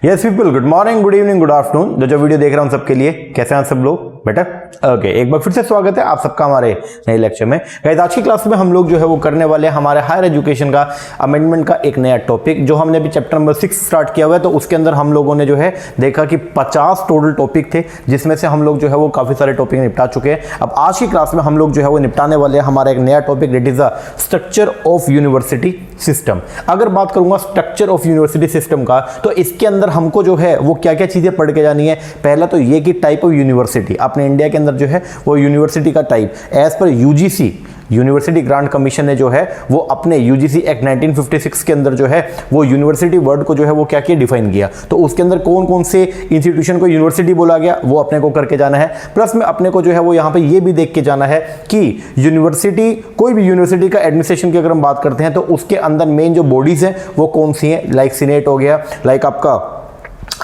Yes people, good morning, good evening, good afternoon. जो video देख रहा हूं सबके लिए कैसे हैं सब लोग? बेटर ओके, एक बार फिर से स्वागत है आप सबका हमारे नए लेक्चर में। गाइस आज की क्लास में हम लोग जो है वो करने वाले हैं हमारे हायर एजुकेशन का अमेंडमेंट का एक नया टॉपिक, जो हमने अभी चैप्टर नंबर 6 स्टार्ट किया हुआ है। तो उसके अंदर हम लोगों ने जो है देखा कि 50 टोटल टॉपिक थे, जिसमें से हम लोग जो है वो काफी सारे टॉपिक निपटा चुके हैं। अब आज की क्लास में हम लोग जो है वो निपटाने वाले हैं हमारा एक नया topic, that is the structure of university system. अगर बात करूंगा स्ट्रक्चर ऑफ यूनिवर्सिटी सिस्टम का, तो इसके अंदर हमको जो है वो क्या क्या चीजें पढ़ के जानी है। पहला तो ये कि टाइप ऑफ यूनिवर्सिटी, अपने इंडिया के अंदर जो है वो यूनिवर्सिटी का type as per UGC university grant commission ने जो है वो अपने यूजीसी एक्ट 1956 के अंदर जो है वो यूनिवर्सिटी वर्ड को जो है वो क्या किया, डिफाइन किया। तो उसके अंदर कौन कौन से इंस्टीट्यूशन को यूनिवर्सिटी बोला गया वो अपने को करके जाना है। प्लस में अपने को जो है वो यहाँ पे ये भी देख के जाना है कि यूनिवर्सिटी, कोई भी यूनिवर्सिटी का एडमिनिस्ट्रेशन की अगर हम बात करते हैं तो उसके अंदर मेन जो बॉडीज हैं वो कौन सी हैं, लाइक सीनेट हो गया, लाइक आपका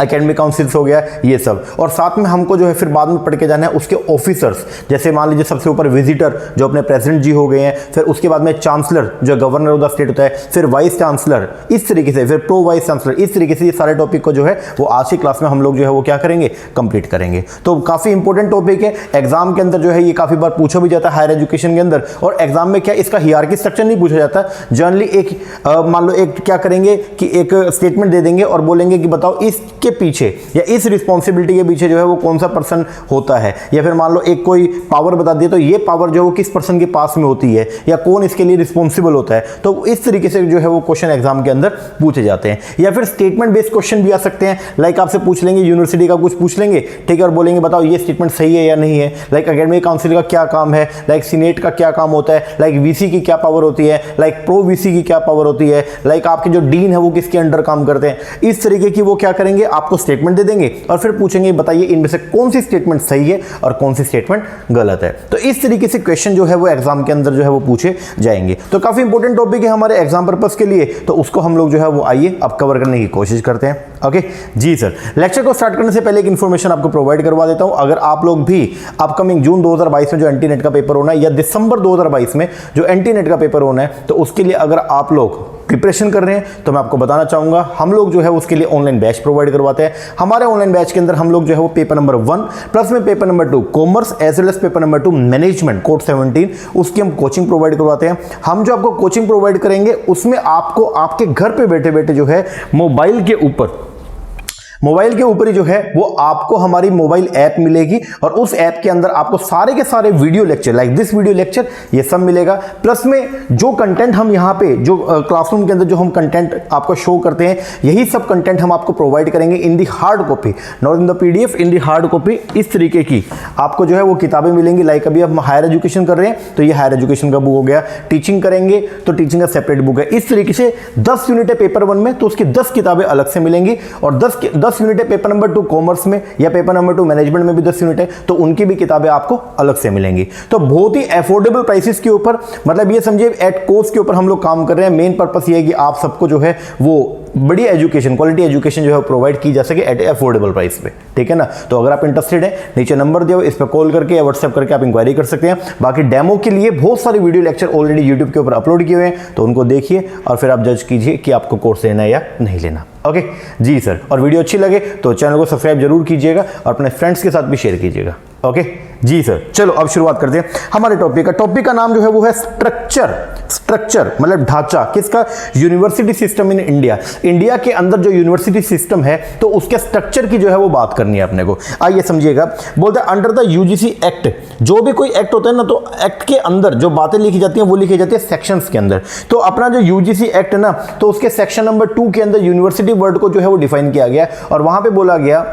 एकेडमिक काउंसिल्स हो गया, ये सब। और साथ में हमको जो है फिर बाद में पढ़ के जाना है उसके ऑफिसर्स, जैसे मान लीजिए सबसे ऊपर विजिटर जो अपने प्रेसिडेंट जी हो गए हैं, फिर उसके बाद में चांसलर जो गवर्नर ऑफ द स्टेट होता है, फिर वाइस चांसलर, इस तरीके से, फिर प्रो वाइस चांसलर, इस तरीके से ये सारे टॉपिक को जो है वो आज की क्लास में हम लोग जो है वो क्या करेंगे, कंप्लीट करेंगे। तो काफी इंपॉर्टेंट टॉपिक है, एग्जाम के अंदर जो है ये काफी बार पूछा भी जाता है हायर एजुकेशन के अंदर। और एग्जाम में क्या इसका हियरार्की स्ट्रक्चर नहीं पूछा जाता, जनरली एक मान लो एक क्या करेंगे कि एक स्टेटमेंट दे देंगे और बोलेंगे कि बताओ इसके पीछे या इस रिस्पॉन्सिबिलिटी के पीछे जो है वो कौन सा पर्सन होता है, या फिर मान लो एक कोई पावर बता दिए तो ये पावर जो है वो किस पर्सन के पास में होती है, या कौन इसके लिए रिस्पॉन्सिबल होता है। तो इस तरीके से जो है वो क्वेश्चन एग्जाम के अंदर पूछे जाते हैं। या फिर स्टेटमेंट बेस्ड क्वेश्चन भी आ सकते हैं, लाइक आपसे पूछ लेंगे यूनिवर्सिटी का कुछ पूछ लेंगे, ठीक है, और बोलेंगे बताओ ये स्टेटमेंट सही है या नहीं है। लाइक एकेडमिक काउंसिल का क्या काम है, लाइक सीनेट का क्या काम होता है, लाइक वीसी की क्या पावर होती है, लाइक प्रो वीसी की क्या पावर होती है, लाइक आपके जो डीन है वो किसके अंडर काम करते हैं। इस तरीके की वो क्या करेंगे, आपको स्टेटमेंट दे देंगे और फिर पूछेंगे बताइए इनमें से कौन सी स्टेटमेंट सही है और कौन सी स्टेटमेंट गलत है। तो इस तरीके से क्वेश्चन जो है वो एग्जाम के अंदर जो है वो पूछे जाएंगे। तो काफी इंपॉर्टेंट टॉपिक है हमारे एग्जाम पर्पस के लिए, तो उसको हम लोग जो है वो आइए अब कवर करने की कोशिश करते हैं। ओके जी सर, लेक्चर को स्टार्ट करने से पहले एक इंफॉर्मेशन आपको प्रोवाइड करवा देता हूं। अगर आप लोग भी अपकमिंग जून 2022 में जो एंटी नेट का पेपर होना है, या दिसंबर 2022 में जो एंटी नेट का पेपर होना है, तो उसके लिए अगर आप लोग प्रिपरेशन कर रहे हैं तो मैं आपको बताना चाहूंगा हम लोग जो है उसके लिए ऑनलाइन बैच प्रोवाइड करवाते हैं। हमारे ऑनलाइन बैच के अंदर हम लोग जो है वो पेपर नंबर 1 प्लस में paper number 2 commerce as well as paper number 2 management code 17 उसकी हम कोचिंग प्रोवाइड करवाते हैं। हम जो आपको कोचिंग प्रोवाइड करेंगे उसमें आपको आपके घर पे बैठे बैठे जो है मोबाइल के ऊपर ही जो है वो आपको हमारी मोबाइल ऐप मिलेगी, और उस ऐप के अंदर आपको सारे के सारे video lecture, like this video lecture, ये सब मिलेगा। प्लस में जो कंटेंट हम यहाँ पे जो क्लासरूम के अंदर जो हम कंटेंट आपको शो करते हैं, यही सब कंटेंट हम आपको प्रोवाइड करेंगे in the hard copy, not in the PDF, in the hard copy. इस तरीके की आपको जो है वो किताबें मिलेंगी। लाइक अभी हम हायर एजुकेशन कर रहे हैं तो ये हायर एजुकेशन का बुक हो गया, टीचिंग करेंगे तो टीचिंग का सेपरेट बुक है। इस तरीके से 10 यूनिट है पेपर 1 में, तो उसकी 10 किताबें अलग से मिलेंगी, और 10 यूनिट है पेपर नंबर 2 कॉमर्स में, या पेपर नंबर 2 मैनेजमेंट में भी 10 यूनिट है, तो उनकी भी किताबें आपको अलग से मिलेंगी। तो बहुत ही अफोर्डेबल प्राइसेस के ऊपर, मतलब ये समझिए एट कॉस्ट के ऊपर हम लोग काम कर रहे हैं। मेन पर्पस ये है कि आप सबको जो है वो बड़ी एजुकेशन, क्वालिटी एजुकेशन जो है प्रोवाइड की जा सके एट अफोर्डेबल प्राइस पे, ठीक है ना। तो अगर आप इंटरेस्टेड हैं, नीचे नंबर दिया, इस पर कॉल करके या व्हाट्सएप करके आप इंक्वायरी कर सकते हैं। बाकी डेमो के लिए बहुत सारे वीडियो लेक्चर ऑलरेडी यूट्यूब के ऊपर अपलोड किए हुए हैं, तो उनको देखिए और फिर आप जज कीजिए कि आपको कोर्स लेना है या नहीं लेना। ओके जी सर, और वीडियो अच्छी लगे तो चैनल को सब्सक्राइब जरूर कीजिएगा और अपने फ्रेंड्स के साथ भी शेयर कीजिएगा। ओके जी सर, चलो अब शुरुआत करते हैं हमारे टॉपिक का। टॉपिक का नाम जो है वो है स्ट्रक्चर मतलब ढांचा किसका, university system in India. India के अंदर जो यूनिवर्सिटी सिस्टम है तो उसके स्ट्रक्चर की जो है वो बात करनी है अपने को। आइए समझिएगा, बोलते हैं अंडर द यूजीसी एक्ट, जो भी कोई एक्ट होता है ना, तो एक्ट के अंदर जो बातें लिखी जाती हैं वो लिखी जाती है सेक्शंस के अंदर। तो अपना जो यूजीसी एक्ट है ना, तो उसके सेक्शन नंबर 2 के अंदर यूनिवर्सिटी वर्ड को जो है वो डिफाइन किया गया, और वहां पे बोला गया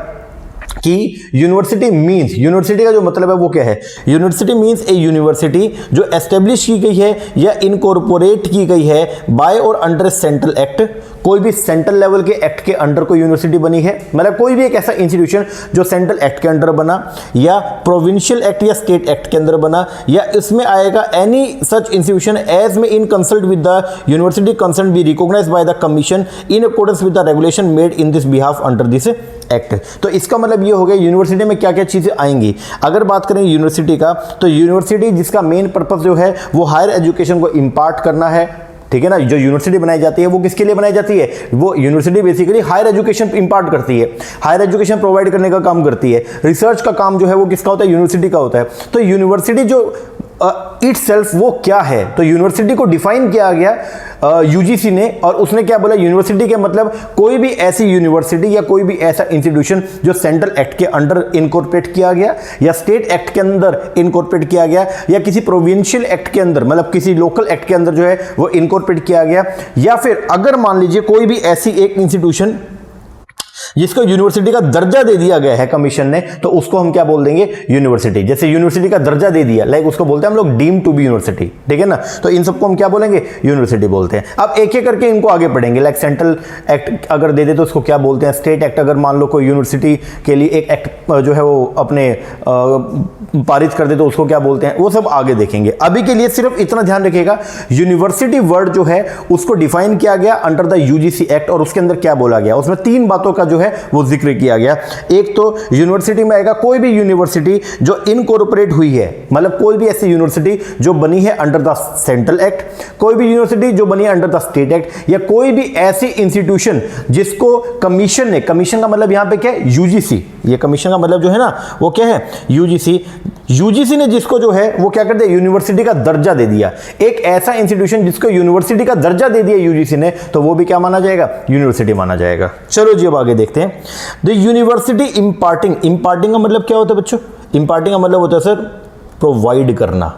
कि यूनिवर्सिटी मींस, यूनिवर्सिटी का जो मतलब है वो क्या है, यूनिवर्सिटी मींस ए यूनिवर्सिटी जो एस्टेब्लिश की गई है या इनकॉर्पोरेट की गई है बाय और अंडर सेंट्रल एक्ट, कोई भी सेंट्रल लेवल के एक्ट के अंडर कोई यूनिवर्सिटी बनी है, मतलब कोई भी एक ऐसा इंस्टीट्यूशन जो सेंट्रल एक्ट के अंडर बना, या प्रोविंशियल एक्ट या स्टेट एक्ट के अंदर बना, या इसमें आएगा एनी सच इंस्टीट्यूशन एज में in consult with the university concern be recognized by the commission in accordance with the regulation made in this behalf under this act. तो इसका मतलब ये हो गया यूनिवर्सिटी में क्या क्या चीजें आएंगी। अगर बात करें यूनिवर्सिटी का, तो यूनिवर्सिटी जिसका मेन पर्पस जो है वो हायर एजुकेशन को इंपार्ट करना है, ठीक है ना। जो यूनिवर्सिटी बनाई जाती है वो किसके लिए बनाई जाती है, वो university basically higher education impart करती है, हायर एजुकेशन प्रोवाइड करने का काम करती है। रिसर्च का काम जो है वो किसका होता है, यूनिवर्सिटी का होता है। तो यूनिवर्सिटी जो इटसेल्फ वो क्या है, तो यूनिवर्सिटी को डिफाइन किया गया यूजीसी ने, और उसने क्या बोला, यूनिवर्सिटी के मतलब कोई भी ऐसी यूनिवर्सिटी या कोई भी ऐसा इंस्टीट्यूशन जो सेंट्रल एक्ट के अंडर इनकॉर्पोरेट किया गया या स्टेट एक्ट के अंदर इनकॉर्पोरेट किया गया या किसी प्रोविंशियल एक्ट के अंदर मतलब किसी लोकल एक्ट के अंदर जो है वो इनकॉर्पोरेट किया गया, या फिर अगर मान लीजिए कोई भी ऐसी एक इंस्टीट्यूशन जिसको यूनिवर्सिटी का दर्जा दे दिया गया है कमीशन ने, तो उसको हम क्या बोल देंगे, यूनिवर्सिटी। जैसे यूनिवर्सिटी का दर्जा दे दिया, लाइक उसको बोलते हैं हम लोग डीम टू बी यूनिवर्सिटी, ठीक है ना। तो इन सबको हम क्या बोलेंगे, यूनिवर्सिटी बोलते हैं। अब एक एक करके इनको आगे पढ़ेंगे। लाइक सेंट्रल एक्ट अगर दे दे तो उसको क्या बोलते हैं, स्टेट एक्ट अगर मान लो कोई यूनिवर्सिटी के लिए एक एक्ट जो है वो अपने पारित कर दे तो उसको क्या बोलते हैं, वो सब आगे देखेंगे। अभी के लिए सिर्फ इतना ध्यान रखिएगा, यूनिवर्सिटी वर्ड जो है उसको डिफाइन किया गया अंडर द यूजीसी एक्ट, और उसके अंदर क्या बोला गया, उसमें 3 बातों का जो है वो जिक्र किया गया। एक तो यूनिवर्सिटी में आएगा कोई भी यूनिवर्सिटी जो इनकॉर्पोरेट हुई है, मतलब कोई भी ऐसी यूनिवर्सिटी जो बनी है अंडर द सेंट्रल एक्ट, कोई भी यूनिवर्सिटी जो बनी है अंडर द स्टेट एक्ट, या कोई भी ऐसी इंस्टीट्यूशन जिसको कमीशन ने, कमीशन का मतलब यहां पे क्या है, यूजीसी, ये कमीशन का मतलब जो है ना वो क्या है, यूजीसी। यूजीसी ने जिसको जो है वो क्या कर दिया, यूनिवर्सिटी का दर्जा दे दिया। एक ऐसा इंस्टीट्यूशन जिसको यूनिवर्सिटी का दर्जा दे दिया यूजीसी ने, तो वो भी क्या माना जाएगा, यूनिवर्सिटी माना जाएगा। चलो जी अब आगे देखते हैं। द यूनिवर्सिटी इम्पार्टिंग, इम्पार्टिंग का मतलब क्या होता है बच्चों, इम्पार्टिंग का मतलब होता है सर प्रोवाइड करना।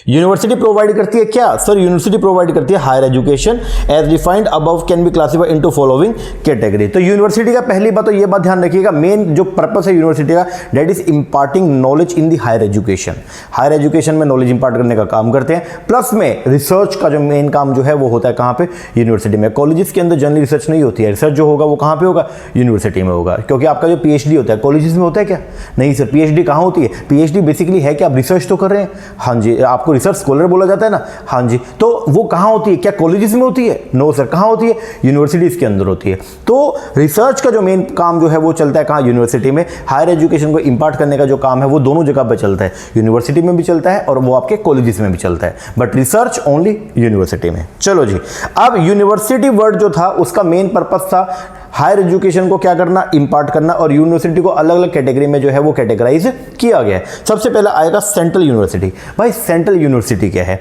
यूनिवर्सिटी प्रोवाइड करती है क्या सर, यूनिवर्सिटी प्रोवाइड करती है higher education as defined above can be classified into following category. तो यूनिवर्सिटी का पहली बात तो ये बात ध्यान रखिएगा, मेन जो पर्पस है यूनिवर्सिटी का, that is imparting knowledge in the higher education. Higher education में नॉलेज इंपार्ट करने का काम करते हैं, प्लस में रिसर्च का जो मेन काम जो है वो होता है कहां पे, यूनिवर्सिटी में। कॉलेजेस के अंदर जनरली रिसर्च नहीं होती है, रिसर्च जो होगा वो कहां पे होगा, यूनिवर्सिटी में होगा। क्योंकि आपका जो पीएचडी होता है कॉलेजेस में होता है क्या, नहीं सर। पीएचडी कहां होती है, पीएचडी बेसिकली है कि आप रिसर्च तो कर रहे हैं, हाँ जी, आपको रिसर्च स्कॉलर बोला जाता है ना, हाँ जी। तो वो कहां होती है, क्या कॉलेजेस में होती है, नो सर। कहां होती है, यूनिवर्सिटीज के अंदर होती है। तो रिसर्च का जो मेन काम जो है वो चलता है कहां, यूनिवर्सिटी में। हायर एजुकेशन को इंपार्ट करने का जो काम है वो दोनों जगह पे चलता है, यूनिवर्सिटी में भी चलता है और वो आपके कॉलेजेस में भी चलता है, बट रिसर्च ओनली यूनिवर्सिटी में। चलो जी, अब यूनिवर्सिटी वर्ड जो था उसका मेन पर्पस था हायर एजुकेशन को क्या करना, इंपार्ट करना, और यूनिवर्सिटी को अलग अलग कैटेगरी में जो है वो कैटेगराइज किया गया है। सबसे पहले आएगा सेंट्रल यूनिवर्सिटी। भाई सेंट्रल यूनिवर्सिटी क्या है,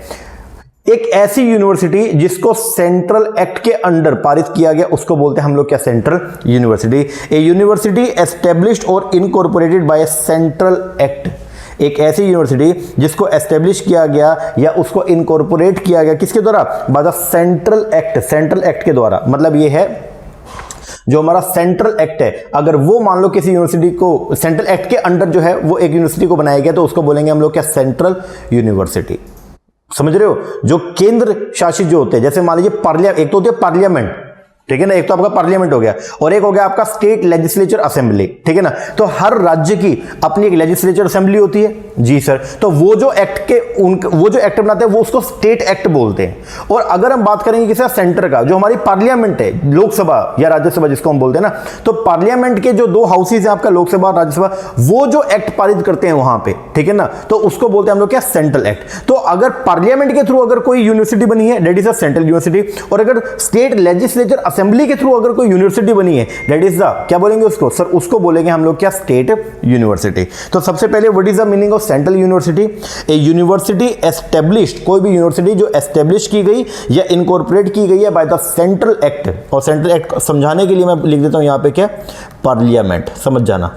एक ऐसी यूनिवर्सिटी जिसको सेंट्रल एक्ट के अंडर पारित किया गया उसको बोलते हैं हम लोग क्या, सेंट्रल यूनिवर्सिटी। ए यूनिवर्सिटी एस्टेब्लिश्ड और इनकॉर्पोरेटेड बाय सेंट्रल एक्ट, एक ऐसी यूनिवर्सिटी जिसको एस्टेब्लिश किया गया या उसको इनकॉर्पोरेट किया गया किसके द्वारा, by the central act. Central act के द्वारा मतलब ये है जो हमारा सेंट्रल एक्ट है, अगर वो मान लो किसी यूनिवर्सिटी को सेंट्रल एक्ट के अंडर जो है वो एक यूनिवर्सिटी को बनाया गया तो उसको बोलेंगे हम लोग क्या, सेंट्रल यूनिवर्सिटी। समझ रहे हो, जो केंद्र शासित जो होते हैं, जैसे मान लीजिए एक तो होती है पार्लियामेंट, ठीक है ना, एक तो आपका पार्लियामेंट हो गया और एक हो गया आपका स्टेट लेजिस्लेचर असेंबली, ठीक है ना। तो हर राज्य की अपनी एक लेजिस्लेचर असेंबली होती है, जी सर। तो वो जो एक्ट के वो जो एक्ट बनाते हैं वो उसको स्टेट एक्ट बोलते हैं। और अगर हम बात करेंगे किसी सेंटर का, जो हमारी पार्लियामेंट है, लोकसभा या राज्यसभा जिसको हम बोलते हैं ना, तो पार्लियामेंट के जो 2 हाउसेज हैं आपका, लोकसभा और राज्यसभा, वो जो एक्ट पारित करते हैं वहां पे, ठीक है ना, तो उसको बोलते हैं हम लोग क्या, सेंट्रल एक्ट। तो अगर पार्लियामेंट के थ्रू अगर कोई यूनिवर्सिटी बनी है, that is a central university. और अगर स्टेट लेजिस्लेचर असेंबली के थ्रू अगर कोई यूनिवर्सिटी बनी है, दैट इज द, क्या बोलेंगे उसको सर, उसको बोलेंगे हम लोग क्या, स्टेट यूनिवर्सिटी। तो सबसे पहले what is the meaning of central university, A university established, कोई भी यूनिवर्सिटी जो एस्टेब्लिश की गई या इनकॉर्पोरेट की गई है बाय द सेंट्रल एक्ट। और सेंट्रल एक्ट समझाने के लिए मैं लिख देता हूं यहां पे क्या, पार्लियामेंट, समझ जाना,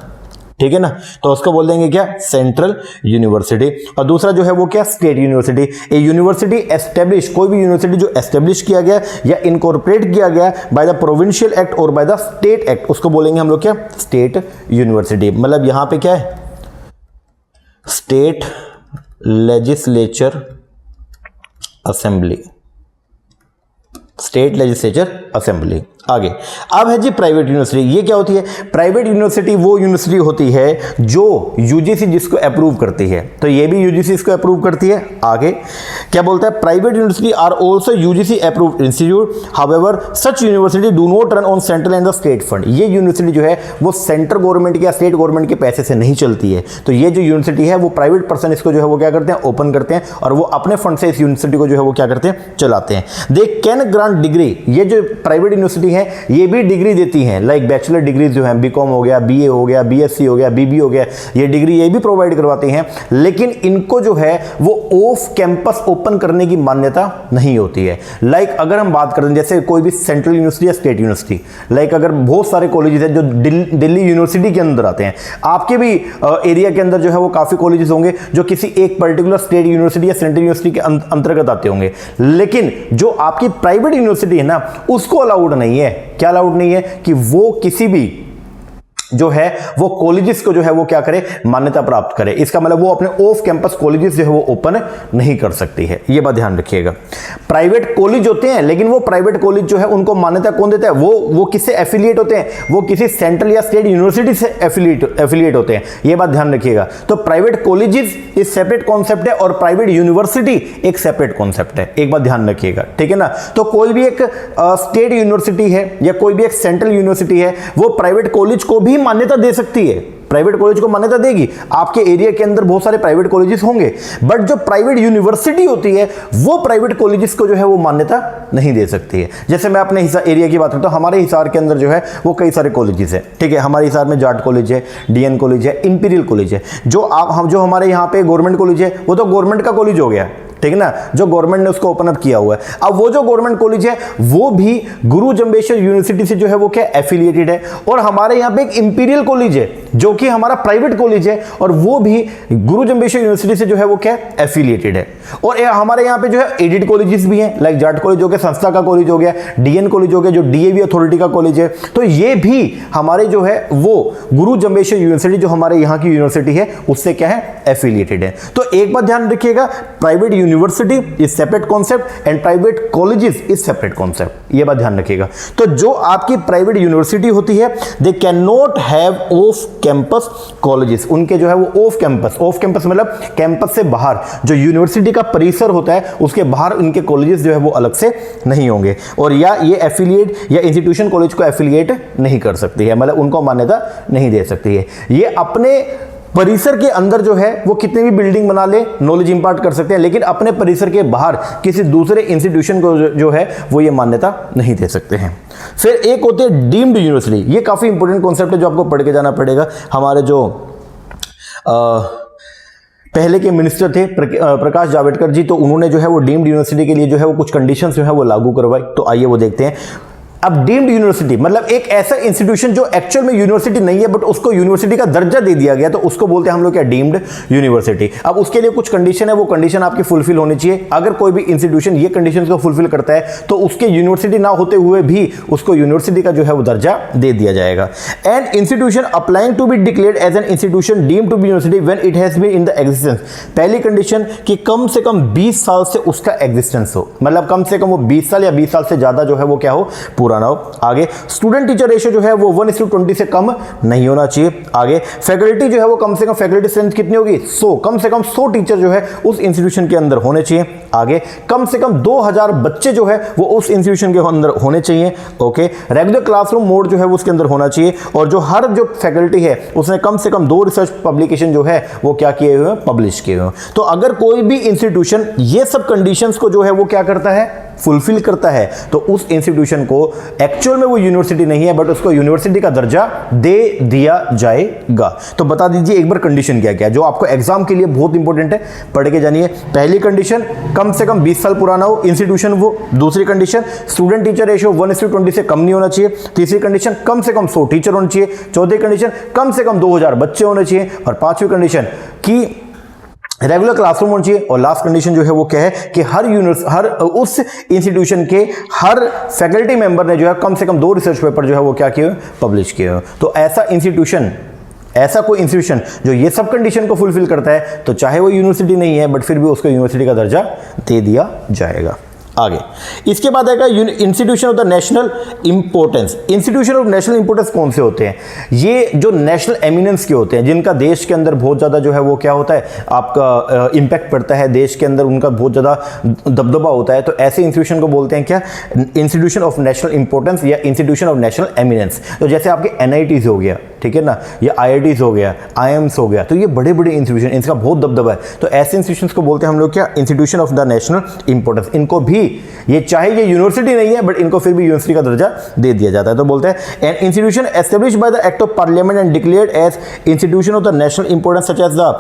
ठीक है ना। तो उसको बोल देंगे क्या, सेंट्रल यूनिवर्सिटी। और दूसरा जो है वो क्या, स्टेट यूनिवर्सिटी। ए यूनिवर्सिटी एस्टेब्लिश, कोई भी यूनिवर्सिटी जो एस्टेब्लिश किया गया या इनकॉर्पोरेट किया गया बाय द प्रोविंशियल एक्ट और बाय द स्टेट एक्ट, उसको बोलेंगे हम लोग क्या, स्टेट यूनिवर्सिटी। मतलब यहां पे क्या है, state legislature assembly, state legislature assembly. आगे अब है जी प्राइवेट यूनिवर्सिटी। ये क्या होती है? प्राइवेट यूनिवर्सिटी वो यूनिवर्सिटी होती है जो यूजीसी जिसको अप्रूव करती है, तो ये भी यूजीसी इसको अप्रूव करती है। आगे क्या बोलता है? Private university are also UGC approved institute, however such university do not run on central and the state fund. ये यूनिवर्सिटी जो है वो सेंट्रल गवर्नमेंट के या स्टेट गवर्नमेंट के पैसे से नहीं चलती है। तो ये जो यूनिवर्सिटी है वो प्राइवेट पर्सन इसको जो है वो क्या करते हैं? ओपन करते हैं और वो अपने फंड से इस यूनिवर्सिटी को जो है वो क्या करते हैं? चलाते हैं। They can grant degree. ये जो प्राइवेट यूनिवर्सिटी है ये भी डिग्री देती हैं, लाइक बैचलर डिग्री जो है बीकॉम हो गया, बीए हो गया, बीएससी हो गया, बीबी हो गया, ये डिग्री ये भी प्रोवाइड करवाती हैं। लेकिन इनको जो है वो ऑफ कैंपस ओपन करने की मान्यता नहीं होती है। लाइक अगर हम बात करें जैसे कोई भी सेंट्रल यूनिवर्सिटी या स्टेट यूनिवर्सिटी, लाइक अगर बहुत सारे कॉलेजेस हैं जो दिल्ली यूनिवर्सिटी के अंदर आते हैं, आपके भी एरिया के अंदर जो है वो काफी कॉलेजेस होंगे जो किसी एक पर्टिकुलर स्टेट यूनिवर्सिटी या सेंट्रल यूनिवर्सिटी के अंतर्गत आते होंगे। लेकिन जो आपकी प्राइवेट यूनिवर्सिटी है ना उसको अलाउड नहीं है। क्या अलाउड नहीं है? कि वो किसी भी जो है वो कॉलेजेस को जो है वो क्या करे? मान्यता प्राप्त करे। इसका मतलब वो अपने ऑफ कैंपस कॉलेजेस जो है वो ओपन नहीं कर सकती है। ये बात ध्यान रखिएगा। प्राइवेट कॉलेज होते हैं लेकिन वो प्राइवेट कॉलेज जो है उनको मान्यता कौन देता है? वो किससे एफिलिएट होते हैं? वो किसी सेंट्रल या स्टेट यूनिवर्सिटी से एफिलिएट होते हैं। ये बात ध्यान रखिएगा। तो प्राइवेट कॉलेजेस एक सेपरेट कॉन्सेप्ट है और प्राइवेट यूनिवर्सिटी एक सेपरेट कॉन्सेप्ट है। एक बात ध्यान रखिएगा, ठीक है ना? तो कोई भी एक स्टेट यूनिवर्सिटी है या कोई भी एक सेंट्रल यूनिवर्सिटी है वो प्राइवेट कॉलेज को भी मान्यता दे सकती है, प्राइवेट कॉलेज को मान्यता देगी। आपके एरिया के अंदर बहुत सारे प्राइवेट कॉलेजेस होंगे, बट जो प्राइवेट यूनिवर्सिटी होती है वो प्राइवेट कॉलेजेस को जो है वो मान्यता नहीं दे सकती है। जैसे मैं अपने एरिया की बात करता हूं, हमारे हिसार के अंदर जो है वो कई सारे कॉलेजेस है, ठीक है? हमारे हिसार में जाट कॉलेज है, डीएन कॉलेज है, इंपीरियल कॉलेज है। जो हमारे यहाँ पे गवर्नमेंट कॉलेज है वो तो गवर्नमेंट का कॉलेज हो गया, ठीक है ना? जो गवर्नमेंट ने उसको ओपन अप किया हुआ है। अब वो जो गवर्नमेंट कॉलेज है वो भी गुरु जम्बेश्वर यूनिवर्सिटी से जो है वो क्या एफिलिएटेड है। और हमारे यहाँ पे एक इंपीरियल कॉलेज है जो कि हमारा प्राइवेट कॉलेज है और वो भी गुरु जम्बेश्वर यूनिवर्सिटी से जो है वो क्या एफिलिएटेड है। और हमारे यहाँ पे जो है एडेड कॉलेजेस भी हैं, लाइक जाट कॉलेज हो गया, संस्था का कॉलेज हो गया, डीएन कॉलेज हो गया जो डीएवी अथॉरिटी का कॉलेज है। तो ये भी हमारे जो है वो गुरु जम्बेश्वर यूनिवर्सिटी जो हमारे यहाँ की यूनिवर्सिटी है उससे क्या है? एफिलिएटेड है। तो एक बात ध्यान रखिएगा, private university is separate concept and private colleges is separate concept. ये बात ध्यान रखिएगा। तो जो आपकी प्राइवेट यूनिवर्सिटी होती है they can not have off campus colleges. उनके जो है वो ऑफ कैंपस मतलब कैंपस से बाहर जो यूनिवर्सिटी का परिसर होता है उसके बाहर इनके कॉलेजेस जो है वो अलग से नहीं होंगे। और या ये एफिलिएट या इंस्टीट्यूशन कॉलेज को एफिलिएट नहीं कर सकती है, मतलब उनको मान्यता नहीं दे सकती है। ये अपने परिसर के अंदर जो है वो कितनी भी बिल्डिंग बना ले, नॉलेज इंपार्ट कर सकते हैं, लेकिन अपने परिसर के बाहर किसी दूसरे इंस्टीट्यूशन को जो है वो ये मान्यता नहीं दे सकते हैं। फिर एक होते हैं डीम्ड यूनिवर्सिटी। ये काफी इंपॉर्टेंट कॉन्सेप्ट है जो आपको पढ़ के जाना पड़ेगा। हमारे जो पहले के मिनिस्टर थे प्रकाश जावड़ेकर जी, तो उन्होंने जो है वो डीम्ड यूनिवर्सिटी के लिए जो है वो कुछ कंडीशंस जो है वो लागू करवाई। तो आइए वो देखते हैं। अब डीम्ड यूनिवर्सिटी मतलब एक ऐसा इंस्टीट्यूशन जो एक्चुअल में यूनिवर्सिटी नहीं है बट उसको यूनिवर्सिटी का दर्जा दे दिया गया, तो उसको बोलते हैं हम लोग क्या? Deemed university. अब उसके लिए कुछ कंडीशन है, वो कंडीशन आपकी फुलफिल होनी चाहिए। अगर कोई भी इंस्टीट्यूशन ये कंडीशन को फुलफिल करता है तो उसके यूनिवर्सिटी ना होते हुए भी उसको यूनिवर्सिटी का जो है वो दर्जा दे दिया जाएगा। And institution applying to be declared as an institution deemed to be university when it has been in the existence. पहली कंडीशन कि कम से कम 20 साल से उसका एग्जिस्टेंस हो, मतलब कम से कम वो 20 साल या 20 साल से ज्यादा जो है वो क्या हो? पुराना हो। आगे स्टूडेंट टीचर रेशियो जो है वो 1:20 से कम नहीं होना चाहिए। आगे फैकल्टी जो है वो कम से कम फैकल्टी स्ट्रेंथ कितनी होगी? 100, कम से कम 100 टीचर जो है उस इंस्टीट्यूशन के अंदर होने चाहिए। आगे कम से कम 2000 बच्चे जो है वो उस इंस्टीट्यूशन के अंदर होने चाहिए। ओके, रेगुलर क्लासरूम मोड जो है वो उसके अंदर होना चाहिए। और जो हर जो फैकल्टी है उसने कम से कम 2 रिसर्च पब्लिकेशन जो है वो क्या किए हुए हैं? पब्लिश किए हुए हैं। तो अगर कोई भी इंस्टीट्यूशन ये सब कंडीशंस को जो है वो क्या करता है? फुलफिल करता है, तो उस इंस्टीट्यूशन को एक्चुअल में वो यूनिवर्सिटी नहीं है बट उसको यूनिवर्सिटी का दर्जा दे दिया जाएगा। तो बता दीजिए एक बार कंडीशन क्या क्या है जो आपको एग्जाम के लिए बहुत इंपॉर्टेंट है, पढ़ के जानिए। पहली कंडीशन कम से कम 20 साल पुराना हो इंस्टीट्यूशन वो। दूसरी कंडीशन स्टूडेंट टीचर रेशियो 1:20 से कम नहीं होना चाहिए। तीसरी कंडीशन कम से कम 100 टीचर होने चाहिए। चौथी कंडीशन कम से कम 2000 बच्चे होने चाहिए। और पांचवी कंडीशन कि रेगुलर क्लासरूम होना चाहिए। और लास्ट कंडीशन जो है वो क्या है कि हर उस इंस्टीट्यूशन के हर फैकल्टी मेंबर ने जो है कम से कम 2 रिसर्च पेपर जो है वो क्या किए? पब्लिश किए। तो ऐसा कोई इंस्टीट्यूशन जो ये सब कंडीशन को फुलफिल करता है तो चाहे वो यूनिवर्सिटी नहीं है बट फिर भी उसको यूनिवर्सिटी का दर्जा दे दिया जाएगा। आगे इसके बाद आएगा institution of the national importance. Institution of national importance कौन से होते हैं? ये जो नेशनल एमिनेंस के होते हैं, जिनका देश के अंदर बहुत ज़्यादा जो है वो क्या होता है, आपका इम्पैक्ट पड़ता है, देश के अंदर उनका बहुत ज़्यादा दबदबा होता है, तो ऐसे इंस्टीट्यूशन को बोलते हैं क्या? इंस्टीट्यूशन ऑफ नेशनल इंपोर्टेंस या इंस्टीट्यूशन ऑफ नेशनल एमिनेंस। तो जैसे आपके NITs हो गया, ठीक है ना, या IITs हो गया, IIMs हो गया, तो ये बड़े बड़े इंस्टीट्यूशन, इनका बहुत दबदबा है, तो ऐसे इंस्टीट्यूशंस को बोलते हैं हम लोग क्या? Institution of the national importance. इनको भी, ये चाहे ये यूनिवर्सिटी नहीं है, बट इनको फिर भी यूनिवर्सिटी का दर्जा दे दिया जाता है। तो बोलते हैं an institution established by the act of parliament and declared as institution of the national importance such as the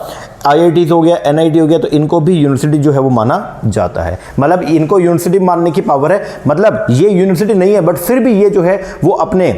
IITs हो गया, NIT हो गया, तो इनको भी यूनिवर्सिटी जो है वो माना जाता है। मतलब इनको यूनिवर्सिटी मानने की पावर है, मतलब ये यूनिवर्सिटी नहीं है, बट फिर भी ये जो है वो अपने,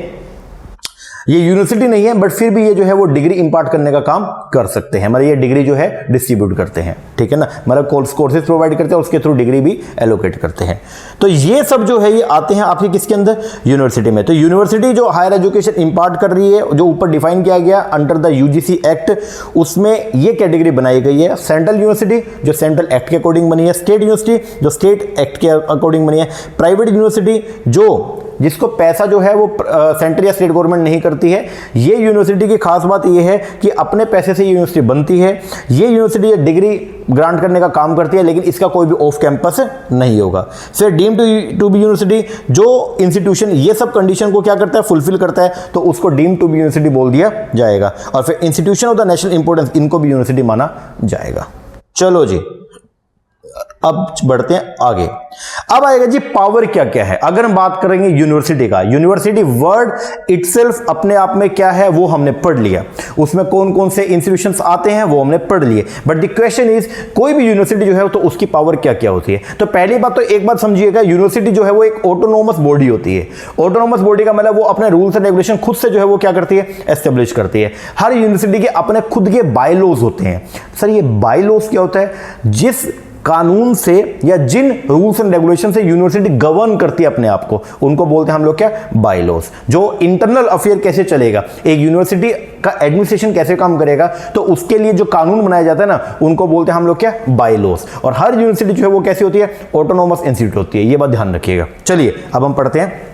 ये यूनिवर्सिटी नहीं है बट फिर भी ये जो है वो डिग्री इंपार्ट करने का काम कर सकते हैं, मतलब ये डिग्री जो है डिस्ट्रीब्यूट करते हैं, ठीक है ना, मतलब कोर्सेज प्रोवाइड करते हैं, उसके थ्रू डिग्री भी एलोकेट करते हैं। तो ये सब जो है ये आते हैं आपके किसके अंदर? यूनिवर्सिटी में। तो यूनिवर्सिटी जो हायर एजुकेशन इंपार्ट कर रही है, जो ऊपर डिफाइन किया गया अंडर द UGC एक्ट, उसमें ये कैटेगरी बनाई गई है। सेंट्रल यूनिवर्सिटी जो सेंट्रल एक्ट के अकॉर्डिंग बनी है, स्टेट यूनिवर्सिटी जो स्टेट एक्ट के अकॉर्डिंग बनी है, प्राइवेट यूनिवर्सिटी जो जिसको पैसा जो है वो सेंट्रल या स्टेट गवर्नमेंट नहीं करती है। ये यूनिवर्सिटी की खास बात ये है कि अपने पैसे से ये यूनिवर्सिटी बनती है, ये यूनिवर्सिटी डिग्री ग्रांट करने का काम करती है, लेकिन इसका कोई भी ऑफ कैंपस नहीं होगा। फिर डीम टू बी यूनिवर्सिटी, जो इंस्टीट्यूशन ये सब कंडीशन को क्या करता है? फुलफिल करता है, तो उसको डीम टू बी यूनिवर्सिटी बोल दिया जाएगा। और फिर institution of the national importance, इनको भी यूनिवर्सिटी माना जाएगा। चलो जी, अब बढ़ते हैं आगे। अब आएगा जी पावर क्या क्या है। अगर हम बात करेंगे यूनिवर्सिटी का, यूनिवर्सिटी वर्ड इटसेल्फ अपने आप में क्या है वो हमने पढ़ लिया, उसमें कौन कौन से इंस्टीट्यूशंस आते हैं वो हमने पढ़ लिए। बट द क्वेश्चन इज, कोई भी यूनिवर्सिटी जो है तो उसकी पावर क्या क्या होती है। तो पहली बात तो एक बात समझिएगा, यूनिवर्सिटी जो है वो एक ऑटोनोमस बॉडी होती है। ऑटोनोमस बॉडी का मतलब वो अपने रूल्स एंड रेगुलेशन खुद से जो है वो क्या करती है? एस्टेब्लिश करती है। हर यूनिवर्सिटी के अपने खुद के बायलॉज होते हैं। सर ये बायलॉज क्या होता है? जिस कानून से या जिन रूल्स एंड रेगुलेशन से यूनिवर्सिटी गवर्न करती है अपने आप को, उनको बोलते हैं हम लोग क्या? बायलॉज। जो इंटरनल अफेयर कैसे चलेगा, एक यूनिवर्सिटी का एडमिनिस्ट्रेशन कैसे काम करेगा, तो उसके लिए जो कानून बनाया जाता है ना, उनको बोलते हैं हम लोग क्या? बायलॉज। और हर यूनिवर्सिटी जो है वो कैसी होती है? ऑटोनोमस इंस्टीट्यूट होती है। ये बात ध्यान रखिएगा। चलिए अब हम पढ़ते हैं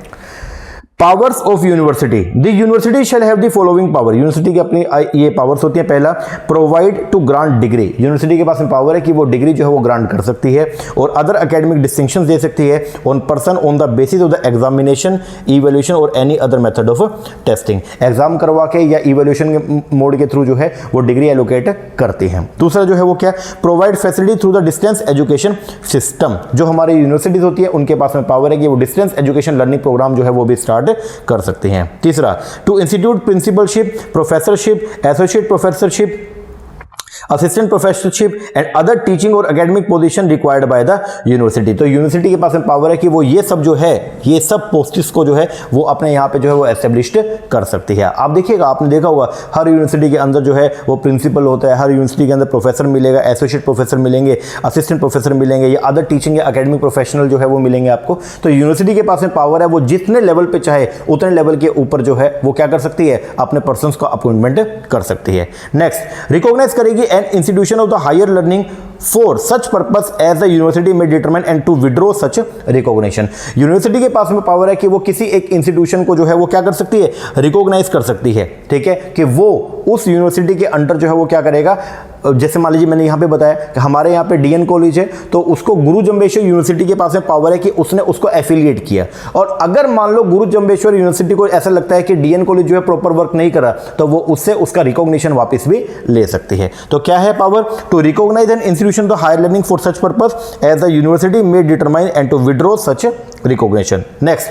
powers of university. The university shall have the following power. University की अपनी ये पावर्स होती है। पहला, provide to grant degree. University के पास में पावर है कि वो डिग्री जो है वो ग्रांट कर सकती है और अदर एकेडमिक डिस्टिंक्शन दे सकती है on person on the basis of the examination, evaluation और any other method of testing. Exam करवा के या इवैल्यूएशन के मोड के थ्रू जो है वो डिग्री एलोकेट करती है। दूसरा जो है वो क्या? Provide facility through the distance education system. जो हमारी यूनिवर्सिटीज होती है उनके पास में पावर है कि वो डिस्टेंस एजुकेशन लर्निंग प्रोग्राम जो है वो भी स्टार्ट कर सकते हैं। तीसरा, to institute principalship, professorship, associate professorship, assistant professorship and other teaching और academic position required by the university. तो यूनिवर्सिटी के पास में पावर है कि वो ये सब जो है, ये सब पोस्ट्स को जो है वो अपने यहाँ पे जो है वो एस्टेब्लिश्ड कर सकती है। आप देखिएगा, आपने देखा होगा हर यूनिवर्सिटी के अंदर जो है वो प्रिंसिपल होता है, हर यूनिवर्सिटी के अंदर प्रोफेसर मिलेगा, एसोसिएट प्रोफेसर मिलेंगे, असिस्टेंट प्रोफेसर मिलेंगे, या अदर टीचिंग या एकेडमिक प्रोफेशनल जो है वो मिलेंगे आपको। तो यूनिवर्सिटी के पास में पावर है, वो जितने लेवल पे चाहे उतने लेवल के ऊपर जो है वो क्या कर सकती है? अपने पर्सन्स का अपॉइंटमेंट कर सकती है। नेक्स्ट, रिकॉग्नाइज करेगी an institution of the higher learning for such purpose as the university में determine and to withdraw such recognition. University के पास में पावर है कि वो किसी एक इंस्टीट्यूशन को जो है वो क्या कर सकती है? रिकॉग्नाइज कर सकती है, ठीक है, कि वो उस यूनिवर्सिटी के अंडर जो है वो क्या करेगा। जैसे मान लीजिए मैंने यहाँ पे बताया कि हमारे यहाँ पे DN कॉलेज है, तो उसको गुरु जम्बेश्वर यूनिवर्सिटी के पास में पावर है कि उसने उसको एफिलिएट किया। और अगर मान लो गुरु जम्बेश्वर यूनिवर्सिटी को ऐसा लगता है कि DN कॉलेज जो है प्रॉपर वर्क नहीं कर रहा, तो वो उससे उसका रिकॉग्निशन वापस भी ले सकती है। तो क्या है power? To recognise an institution the higher learning for such purpose as the university may determine and to withdraw such recognition. Next,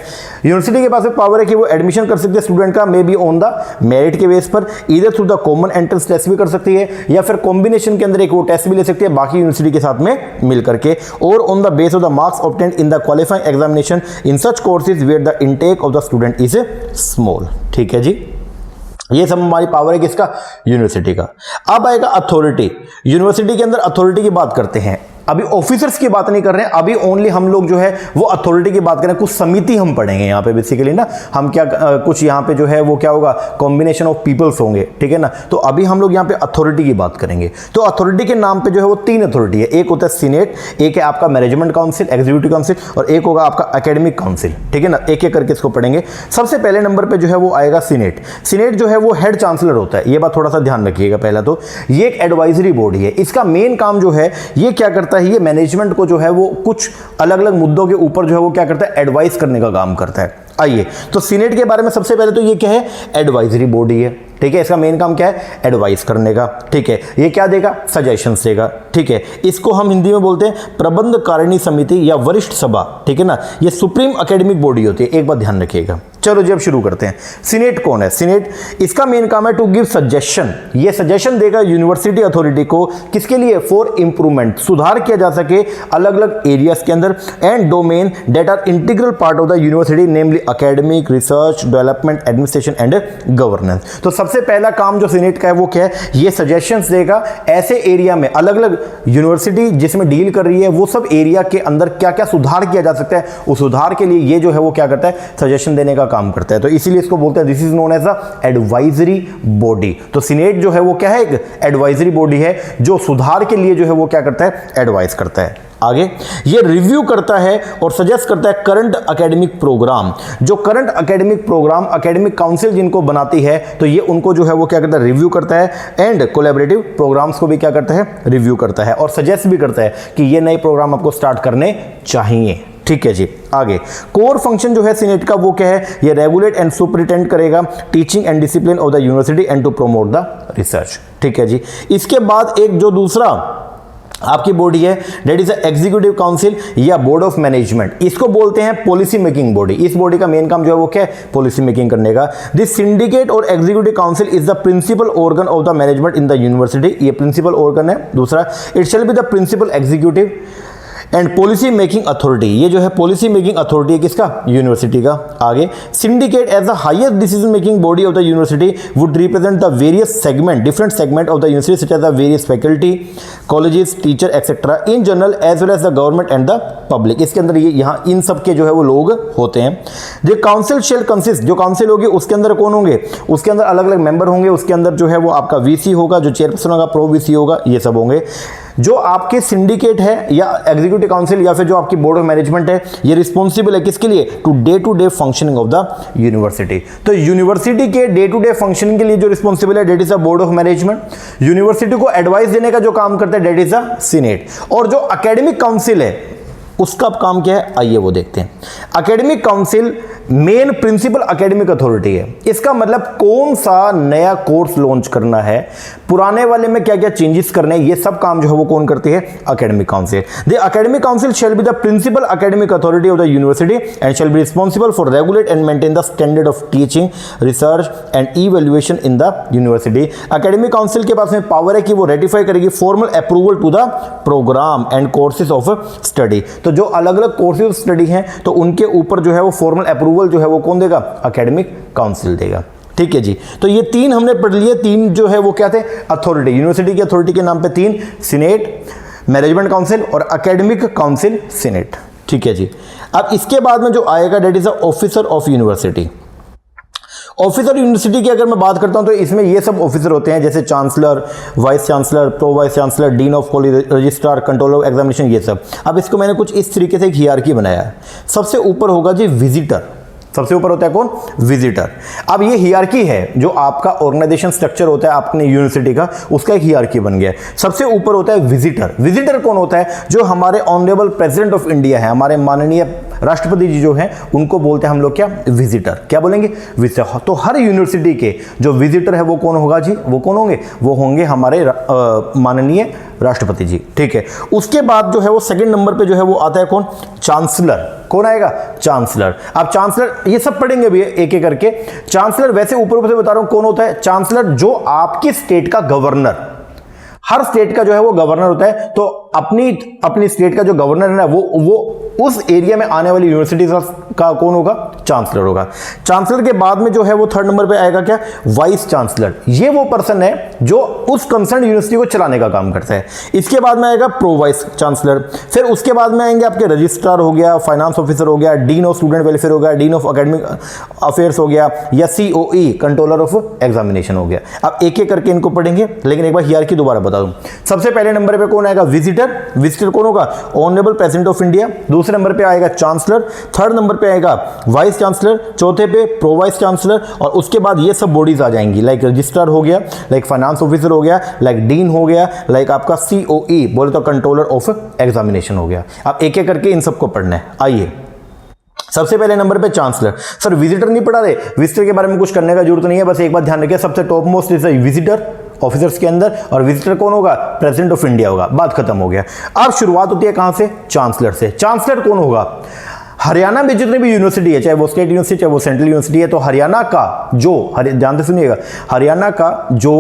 university के पास में पावर है कि वो एडमिशन कर सकती है स्टूडेंट का, may be on the merit के बेस पर, इधर through the common entrance test भी कर सकती है, या फिर कॉम्बिनेशन के अंदर एक वो टेस्ट भी ले सकती है बाकी यूनिवर्सिटी के साथ में मिल करके, और on the base of the marks obtained in the qualifying examination in such courses where the intake of the student is small. ठीक है जी, ये सब हमारी पावर है किसका? यूनिवर्सिटी का। अब आएगा अथॉरिटी। यूनिवर्सिटी के अंदर अथॉरिटी की बात करते हैं। अभी ऑफिसर्स की बात नहीं कर रहे हैं, अभी ओनली हम लोग जो है वो अथॉरिटी की बात करें। कुछ समिति हम पढ़ेंगे यहाँ पे बेसिकली ना, हम क्या कुछ यहाँ पे जो है वो क्या होगा, कॉम्बिनेशन ऑफ पीपल्स होंगे, ठीक है ना। तो अभी हम लोग यहाँ पे अथॉरिटी की बात करेंगे। तो अथॉरिटी के नाम पे जो है वो 3 अथॉरिटी है, एक होता है सीनेट, एक है आपका मैनेजमेंट काउंसिल, एग्जीक्यूटिव काउंसिल, और एक होगा आपका एकेडमिक काउंसिल, ठीक है ना। एक एक करके इसको पढ़ेंगे। सबसे पहले नंबर पे जो है वो आएगा सीनेट। सीनेट जो है वो हेड चांसलर होता है, ये बात थोड़ा सा ध्यान रखिएगा। पहला तो ये एक एडवाइजरी बॉडी है, इसका मेन काम जो है ये क्या करता है, ये मैनेजमेंट को जो है वो कुछ अलग अलग मुद्दों के ऊपर जो है वो क्या करता है, एडवाइस करने का काम करता है। आइए, तो सीनेट के बारे में सबसे पहले तो ये क्या है, एडवाइजरी बॉडी है, ठीक है। इसका मेन काम क्या है, एडवाइस करने का, ठीक है। ये क्या देगा, सजेशंस देगा, ठीक है। इसको हम हिंदी में बोलते हैं प्रबंध कारिणी समिति या वरिष्ठ सभा, ठीक है ना। ये सुप्रीम एकेडमिक बॉडी होती है, एक बात ध्यान रखिएगा। चलो जी अब शुरू करते हैं। सीनेट कौन है, सीनेट इसका मेन काम है टू गिव सजेशन, ये सजेशन देगा यूनिवर्सिटी अथॉरिटी को, किसके लिए, फॉर इंप्रूवमेंट, सुधार किया जा सके अलग अलग एरियाज के अंदर, and domain that are integral part of the university, namely academic, research, development, administration and governance. तो सबसे पहला काम जो सीनेट का है वो क्या है, ये सजेशंस देगा ऐसे एरिया में, अलग अलग यूनिवर्सिटी जिसमें डील कर रही है वो सब एरिया के अंदर क्या क्या सुधार किया जा सकता है, उस सुधार के लिए ये जो है वो क्या करता है, सजेशन देने का काम करता है। तो इसीलिए इसको बोलते हैं this is known as a advisory body. तो सीनेट जो है वो क्या है, एक एडवाइजरी बॉडी है जो सुधार के लिए जो है वो क्या करता है, एडवाइस करता है। आगे ये रिव्यू करता है और सजेस्ट करता है करंट एकेडमिक प्रोग्राम, जो current academic programme academic council जिनको बनाती है, तो ये उनको जो है वो क्या करता है, रिव्यू करता है, एंड कोलैबोरेटिव प्रोग्राम्स को भी क्या करता है, रिव्यू करता है, और सजेस्ट भी करता है कि ये नए प्रोग्राम आपको स्टार्ट करने चाहिए, ठीक है जी। आगे कोर फंक्शन जो है सीनेट का वो क्या है, ये रेगुलेट एंड सुपरिटेंड करेगा teaching and discipline of the university and to promote the research, ठीक है जी। इसके बाद एक जो दूसरा आपकी बॉडी है दैट इज एग्जीक्यूटिव काउंसिल या बोर्ड ऑफ मैनेजमेंट, इसको बोलते हैं पॉलिसी मेकिंग बॉडी। इस बॉडी का मेन काम जो है वो क्या है, पॉलिसी मेकिंग करने का। दिस सिंडिकेट और executive council is the principal organ of the management in the university, ये प्रिंसिपल ऑर्गन है। दूसरा, it shall be the principal executive and policy making authority, ये जो है पॉलिसी मेकिंग अथॉरिटी है किसका, यूनिवर्सिटी का। आगे syndicate as the highest decision making body of the university would represent the various segment, different segment of the university such as the various faculty, colleges, teacher etcetera in general as well as the government and the public. इसके अंदर ये यहाँ इन सब के जो है वो लोग होते हैं। द काउंसिल शेल कंसिस्ट, जो काउंसिल होगी उसके अंदर कौन होंगे, उसके अंदर अलग अलग मेंबर होंगे, उसके अंदर जो है वो आपका वीसी होगा, जो चेयरपर्सन होगा, प्रो वीसी होगा, ये सब होंगे। जो आपके सिंडिकेट है या एग्जीक्यूटिव काउंसिल या फिर जो आपकी बोर्ड ऑफ मैनेजमेंट है, ये रिस्पॉन्सिबल है किसके लिए, to day functioning of the university. तो यूनिवर्सिटी के डे टू डे फंक्शनिंग के लिए जो रिस्पॉन्सिबल है that is the board of management. University को एडवाइस देने का जो काम करता है डेट इज द सीनेट। और जो एकेडमिक काउंसिल है उसका काम क्या है, आइए वो देखते हैं। Academic council main principal academic authority है, इसका मतलब कौन सा नया कोर्स लॉन्च करना है, पुराने वाले में क्या क्या चेंजेस करने हैं, ये सब काम जो है वो कौन करती है, academic council. The academic council shall be the principal academic authority of the university and shall be responsible for regulate and maintain the standard of teaching, research and evaluation in the university. Academic council के पास में power है कि वो ratify करेगी formal approval to the programme and courses of study. तो जो अलग अलग कोर्सेज ऑफ स्टडी हैं तो उनके ऊपर जो है वो फॉर्मल अप्रूवल जो है वो कौन देगा, एकेडमिक काउंसिल देगा, ठीक है जी। तो ये 3 हमने पढ़ लिए, 3 जो है वो क्या थे, अथॉरिटी, यूनिवर्सिटी की अथॉरिटी के नाम पे 3, सीनेट, मैनेजमेंट काउंसिल और एकेडमिक काउंसिल सीनेट, ठीक है जी। अब इसके बाद में जो आएगा that is the officer of university. Officer university की अगर मैं बात करता हूं तो इसमें ये सब ऑफिसर होते हैं, जैसे chancellor, vice chancellor, pro vice chancellor, dean of college, registrar, controller of examination, ये सब। अब इसको मैंने कुछ इस तरीके से एक हियरार्की बनाया है। सबसे ऊपर होगा जी विजिटर, सबसे ऊपर होता है कौन, विजिटर। अब ये हियरार्की है जो आपका ऑर्गेनाइजेशन स्ट्रक्चर होता है अपने यूनिवर्सिटी का, उसका एक हियरार्की बन गया है। सबसे ऊपर होता है विजिटर। विजिटर कौन होता है, जो हमारे ऑनरेबल प्रेसिडेंट ऑफ इंडिया है, हमारे माननीय राष्ट्रपति जी जो हैं उनको बोलते हैं हम लोग क्या, विजिटर। क्या बोलेंगे, विजिटर। तो हर यूनिवर्सिटी के जो विजिटर है वो कौन होगा जी, वो कौन होंगे, वो होंगे हमारे माननीय राष्ट्रपति जी, ठीक है। उसके बाद जो है वो सेकंड नंबर पे जो है वो आता है कौन, चांसलर। कौन आएगा, चांसलर। अब चांसलर ये सब पढ़ेंगे भी एक एक करके। चांसलर वैसे ऊपर से बता रहा हूं कौन होता है, चांसलर जो आपकी स्टेट का गवर्नर, हर स्टेट का जो है वो गवर्नर होता है। तो अपनी स्टेट का जो गवर्नर है ना वो उस एरिया में आने वाली यूनिवर्सिटी का कौन होगा? चांसलर होगा। चांसलर के बाद में जो है वो थर्ड नंबर पे आएगा क्या? Vice chancellor. ये वो पर्सन है जो उस कंसर्न यूनिवर्सिटी को चलाने का काम करता है। इसके बाद में आएगा प्रो वाइस चांसलर। फिर उसके बाद में आएंगे आपके रजिस्ट्रार हो गया, फाइनेंस ऑफिसर हो गया, डीन ऑफ स्टूडेंट वेलफेयर हो गया, डीन ऑफ एकेडमिक अफेयर्स हो गया, या COE कंट्रोलर ऑफ एग्जामिनेशन हो गया। अब एक एक करके इनको पढ़ेंगे, लेकिन एक बार हियरार्की दोबारा बता दूं। सबसे पहले नंबर पे कौन आएगा? विजिटर। विजिटर कौन होगा? Honourable president of India. दूसरे नंबर पे आएगा चांसलर। थर्ड नंबर पे आएगा वाइस चांसलर। चौथे पे प्रो वाइस चांसलर। और उसके बाद ये सब बॉडीज आ जाएंगी, लाइक रजिस्ट्रार हो गया, लाइक फाइनेंस ऑफिसर हो गया, लाइक डीन हो गया, लाइक आपका COE बोले तो कंट्रोलर ऑफ एग्जामिनेशन हो गया। अब एक एक करके इन सबको पढ़ना है। आइए सबसे पहले नंबर पे चांसलर। सर विजिटर नहीं पढ़ा रहे? विजिटर के बारे में कुछ करने का जरूरत नहीं है, बस एक बात ध्यान रखिए, सबसे top most is visitor officers के अंदर, और विजिटर कौन होगा? प्रेसिडेंट ऑफ इंडिया होगा। बात खत्म हो गया। अब शुरुआत होती है कहां से? चांसलर से। चांसलर कौन होगा? हरियाणा में जितनी भी यूनिवर्सिटी है, चाहे वो स्टेट यूनिवर्सिटी चाहे वो सेंट्रल यूनिवर्सिटी है, तो हरियाणा का जो ध्यान से सुनिएगा, हरियाणा का जो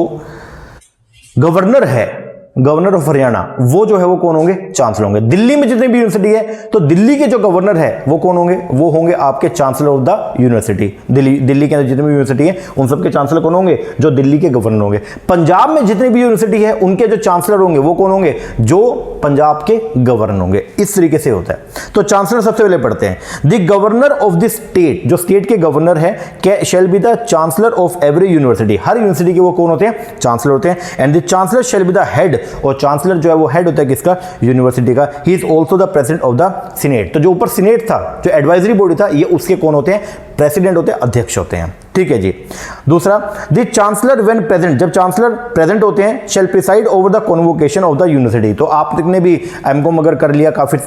गवर्नर है, गवर्नर ऑफ हरियाणा, वो जो है वो कौन होंगे? चांसलर होंगे। दिल्ली में जितनी भी यूनिवर्सिटी है, तो दिल्ली के जो गवर्नर है वो कौन होंगे? वो होंगे आपके chancellor of the university. Delhi के अंदर जितनी भी यूनिवर्सिटी है उन सबके चांसलर कौन होंगे? जो दिल्ली के गवर्नर होंगे। पंजाब में जितनी भी यूनिवर्सिटी है उनके जो चांसलर होंगे वो कौन होंगे? जो पंजाब के गवर्नर होंगे। इस तरीके से होता है। तो चांसलर सबसे पहले पढ़ते हैं। The governor of the state, जो स्टेट के गवर्नर है, शैल be the chancellor of every university. Her university के वो कौन होते हैं? चांसलर होते हैं। And the chancellor shall be the head, और चांसलर जो है वो हेड होता है किसका? यूनिवर्सिटी का। He is also the president of the senate. तो जो ऊपर सीनेट था, जो एडवाइजरी बॉडी था, ये उसके कौन होते हैं? प्रेसिडेंट होते हैं, अध्यक्ष होते हैं। ठीक है जी। दूसरा, द चांसलर व्हेन प्रेजेंट, जब चांसलर प्रेजेंट होते हैं, shall preside over the convocation of the university. तो आपने भी एमकॉम अगर कर लिया, काफी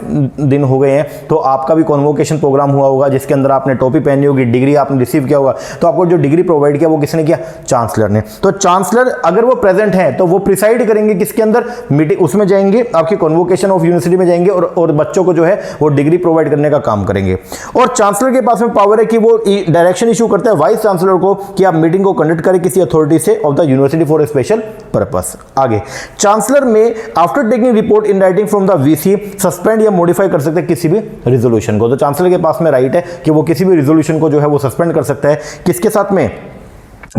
दिन हो गए हैं, तो आपका भी कॉन्वोकेशन प्रोग्राम हुआ होगा, जिसके अंदर आपने टोपी पहनी होगी, डिग्री आपने रिसीव किया होगा। तो आपको जो डिग्री प्रोवाइड किया वो किसने किया? चांसलर ने। तो चांसलर अगर वो प्रेजेंट है तो वो प्रिसाइड करेंगे किसके अंदर? मीटिंग, उसमें जाएंगे, आपकी कॉन्वोकेशन ऑफ यूनिवर्सिटी में जाएंगे, और बच्चों को जो है वो डिग्री प्रोवाइड करने का काम करेंगे। और चांसलर के पास में पावर है कि वो डायरेक्शन इशू करता है वाइस चांसलर को कि आप मीटिंग को कंडक्ट करें किसी अथॉरिटी से of the university for a special purpose. आगे, चांसलर में after taking report in writing from the VC suspend या मॉडिफाई कर सकते हैं किसी भी रिजोल्यूशन को। तो चांसलर के पास में राइट है कि वो किसी भी रिजोल्यूशन को जो है वो सस्पेंड कर सकता है। किसके साथ में?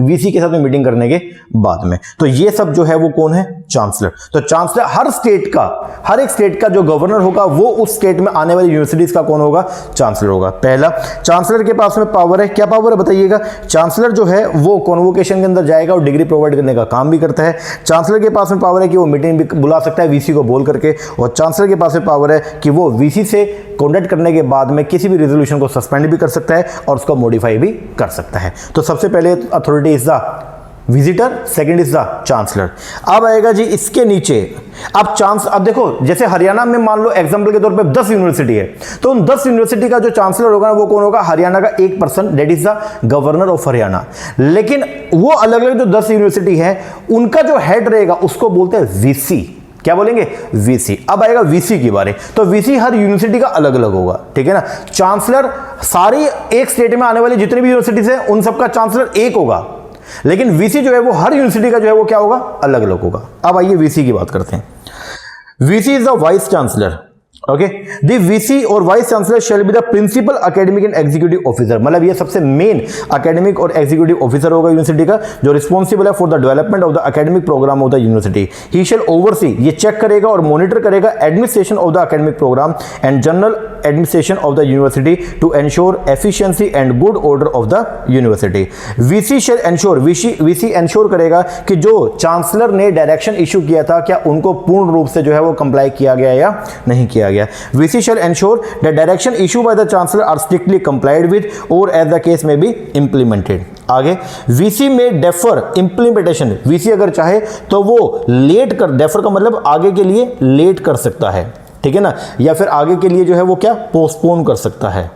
VC के साथ में मीटिंग करने के बाद में। तो ये सब जो है वो कौन है? चांसलर। तो चांसलर हर स्टेट का, हर एक स्टेट का जो गवर्नर होगा वो उस स्टेट में आने वाली यूनिवर्सिटीज का कौन होगा? चांसलर होगा। पहला, चांसलर के पास में पावर है। क्या पावर है बताइएगा? चांसलर जो है वो कॉन्वोकेशन के अंदर जाएगा और डिग्री प्रोवाइड करने का काम भी करता है। चांसलर के पास में पावर है कि वो मीटिंग भी बुला सकता है VC को बोल करके, और चांसलर के पास में पावर है कि वो VC से कॉन्टेक्ट करने के बाद में किसी भी रेजोल्यूशन को सस्पेंड भी कर सकता है और उसको मॉडिफाई भी कर सकता है। तो सबसे पहले authority is the visitor, second is the chancellor. अब आएगा जी इसके नीचे, अब देखो, जैसे हरियाणा में मान लो एग्जांपल के तौर पे 10 यूनिवर्सिटी है, तो उन 10 यूनिवर्सिटी का जो चांसलर होगा वो कौन होगा? हरियाणा का एक person, that is the governor of Haryana. लेकिन वो अलग अलग जो 10 यूनिवर्सिटी है उनका जो हेड रहेगा उसको बोलते हैं VC। क्या बोलेंगे? VC। अब आएगा VC की बारे। तो VC हर यूनिवर्सिटी का अलग अलग होगा, ठीक है ना। चांसलर सारी एक स्टेट में आने वाली जितनी भी यूनिवर्सिटीज है उन सबका चांसलर एक होगा, लेकिन VC जो है वो हर यूनिवर्सिटी का जो है वो क्या होगा? अलग अलग होगा। अब आइए VC की बात करते हैं। VC is the vice chancellor. Okay, the VC और vice chancellor shall be the principal academic and executive officer. मतलब ये सबसे मेन एकेडमिक और एग्जीक्यूटिव ऑफिसर होगा यूनिवर्सिटी का, जो रिस्पॉन्सिबल है for the development of the academic programme of the university. He shall oversee, ये चेक करेगा और मॉनिटर करेगा administration of the academic programme and general administration of the university to ensure efficiency and good order of the university. VC shall ensure, VC ensure करेगा कि जो chancellor ने direction issue किया था क्या उनको पूर्ण रूप से जो है वो कंप्लाई किया गया या नहीं किया गया। VC shall ensure that direction issued by the chancellor are strictly complied with or as the case may be implemented। आगे, VC में डेफर इंप्लीमेंटेशन, VC अगर चाहे तो वो लेट कर, डेफर का मतलब आगे के लिए लेट कर सकता है, ठीक है ना, या फिर आगे के लिए जो है वो क्या पोस्टपोन कर सकता है।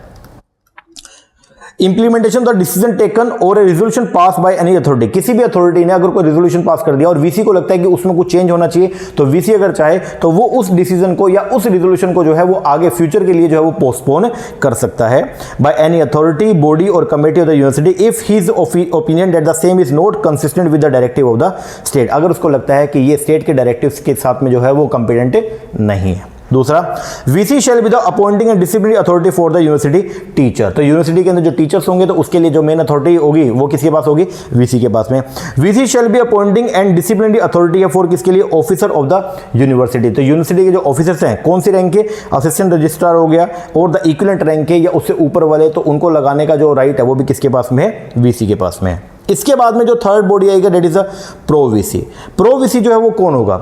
इंप्लीमेंटेशन द डिसीजन टेकन और resolution pass by any authority, किसी भी अथॉरिटी ने अगर कोई रेजोल्यूशन पास कर दिया और वीसी को लगता है कि उसमें कुछ चेंज होना चाहिए, तो वीसी अगर चाहे तो वो उस डिसीजन को या उस रेजोल्यूशन को जो है वो आगे फ्यूचर के लिए जो है वो पोस्टपोन कर सकता है बाय एनी अथॉरिटी, बॉडी और committee of the university if his opinion that the same is not consistent with the directive of the state, अगर उसको लगता है कि ये स्टेट के डायरेक्टिव्स के साथ में जो है वो कंपेटेंट नहीं है। दूसरा, VC shall be the appointing and disciplinary authority for the university teacher, तो यूनिवर्सिटी के अंदर जो टीचर्स होंगे तो उसके लिए जो मेन अथॉरिटी होगी वो किसके पास होगी, वीसी के पास में। VC shall B appointing and disciplinary authority है फॉर किसके लिए, ऑफिसर ऑफ द यूनिवर्सिटी, तो यूनिवर्सिटी के जो ऑफिसर्स हैं कौन सी रैंक के, असिस्टेंट रजिस्ट्रार हो गया और द इक्विवेलेंट रैंक के या उससे ऊपर वाले, तो उनको लगाने का जो राइट है वो भी किसके पास में है, वीसी के पास में है। इसके बाद में जो थर्ड बॉडी आएगा that is a pro VC. Pro VC जो है वो कौन होगा,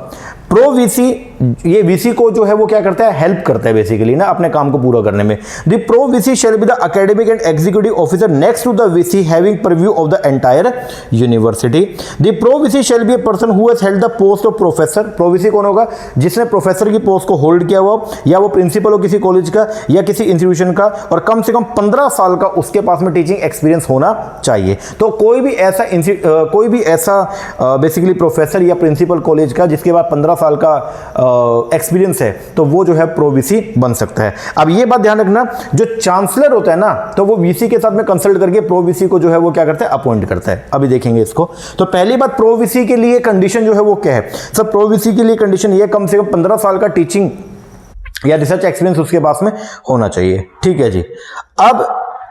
प्रो वीसी ये वीसी को जो है वो क्या करता है, हेल्प करता है बेसिकली ना अपने काम को पूरा करने में। The pro VC shall be the academic and executive officer next to the VC having preview of the entire university. The pro VC shall be a person who has held the post of professor, pro VC कौन होगा, जिसने professor की post को hold किया हुआ, या वो principal हो किसी कॉलेज का या किसी इंस्टीट्यूशन का, और कम से कम 15 साल का उसके पास में टीचिंग एक्सपीरियंस होना चाहिए। तो कोई भी ऐसा बेसिकली प्रोफेसर या प्रिंसिपल कॉलेज का जिसके बाद 15 साल का एक्सपीरियंस है, तो वो जो है प्रो वीसी बन सकता है। अब ये बात ध्यान रखना, जो चांसलर होता है ना, तो वो वीसी के साथ में कंसल्ट करके प्रो वीसी को जो है वो क्या करता है, अपॉइंट करता है। अभी देखेंगे इसको। तो पहली बात, प्रो वीसी के लिए कंडीशन जो है वो क्या है, सब प्रो वीसी के लिए कंडीशन ये कम से कम 15 साल का टीचिंग या रिसर्च एक्सपीरियंस उसके पास में होना चाहिए। ठीक है जी। अब